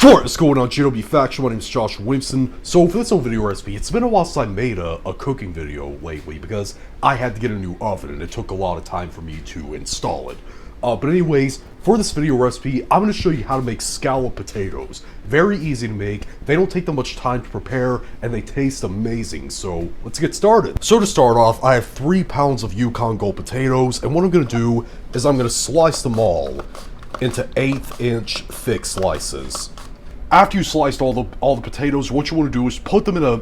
What's going on, GW Faction? My name is Josh Williamson. So for this old video recipe, it's been a while since I made a cooking video lately because I had to get a new oven and it took a lot of time for me to install it. But anyways, for this video recipe, I'm going to show you how to make scalloped potatoes. Very easy to make, they don't take that much time to prepare, and they taste amazing, so let's get started. So to start off, I have 3 pounds of Yukon Gold potatoes, and what I'm going to do is I'm going to slice them all into 1/8-inch thick slices. After you sliced all the potatoes, what you want to do is put them in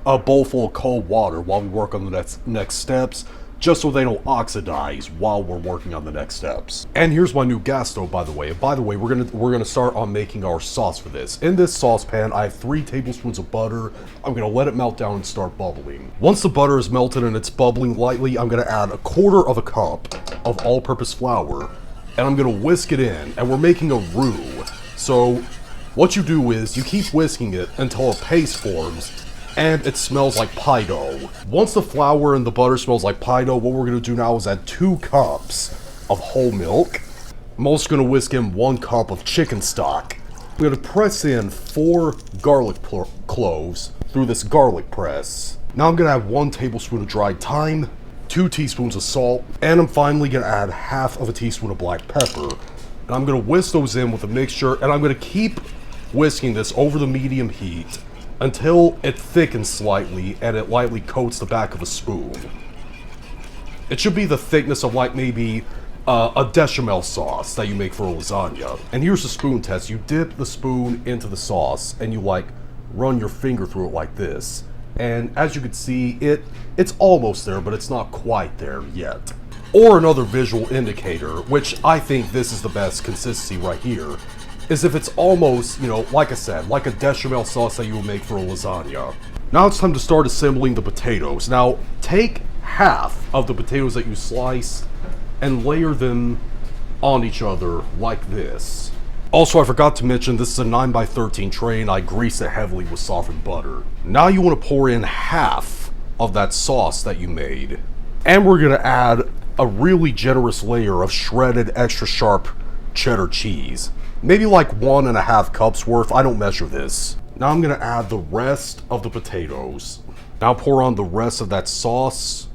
a bowl full of cold water while we work on the next steps, just so they don't oxidize while we're working on the next steps. And here's my new gas stove, by the way. We're gonna start on making our sauce for this. In this saucepan, I have 3 tablespoons of butter. I'm gonna let it melt down and start bubbling. Once the butter is melted and it's bubbling lightly, I'm gonna add 1/4 cup of all-purpose flour, and I'm gonna whisk it in. And we're making a roux, so what you do is you keep whisking it until a paste forms and it smells like pie dough. Once the flour and the butter smells like pie dough, what we're going to do now is add 2 cups of whole milk. I'm also going to whisk in 1 cup of chicken stock. I'm going to press in 4 garlic cloves through this garlic press. Now I'm going to add 1 tablespoon of dried thyme, 2 teaspoons of salt, and I'm finally going to add 1/2 teaspoon of black pepper. And I'm going to whisk those in with a mixture, and I'm going to keep whisking this over the medium heat until it thickens slightly and it lightly coats the back of a spoon. It should be the thickness of like maybe a bechamel sauce that you make for a lasagna. And here's the spoon test. You dip the spoon into the sauce and you like run your finger through it like this. And as you can see, it's almost there, but it's not quite there yet. Or another visual indicator, which I think this is the best consistency right here, is if it's almost, you know, like I said, like a bechamel sauce that you would make for a lasagna. Now it's time to start assembling the potatoes. Now, take 1/2 of the potatoes that you slice and layer them on each other like this. Also, I forgot to mention, this is a 9x13 tray and I grease it heavily with softened butter. Now you want to pour in 1/2 of that sauce that you made. And we're going to add a really generous layer of shredded extra sharp cheddar cheese. Maybe like 1.5 cups worth, I don't measure this. Now I'm gonna add the rest of the potatoes. Now pour on the rest of that sauce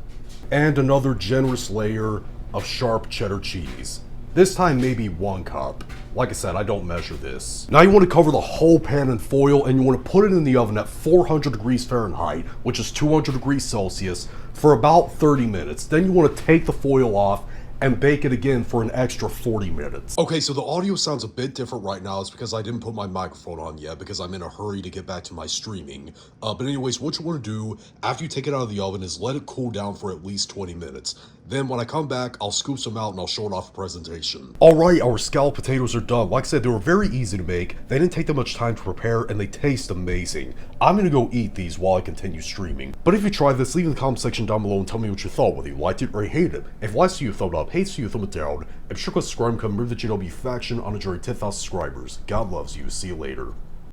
and another generous layer of sharp cheddar cheese. This time maybe 1 cup. Like I said, I don't measure this. Now you want to cover the whole pan in foil and you want to put it in the oven at 400 degrees Fahrenheit, which is 200 degrees Celsius, for about 30 minutes. Then you want to take the foil off and bake it again for an extra 40 minutes. Okay, so the audio sounds a bit different right now. It's because I didn't put my microphone on yet because I'm in a hurry to get back to my streaming. But anyways, what you want to do after you take it out of the oven is let it cool down for at least 20 minutes. Then when I come back, I'll scoop some out and I'll show it off for presentation. Alright, our scalloped potatoes are done. Like I said, they were very easy to make. They didn't take that much time to prepare and they taste amazing. I'm gonna go eat these while I continue streaming. But if you tried this, leave in the comment section down below and tell me what you thought, whether you liked it or you hated it. If you liked it, you thumb up. Hates you, thumb it down. And be sure to subscribe and come move the GW Faction on a journey to 10,000 subscribers. God loves you. See you later.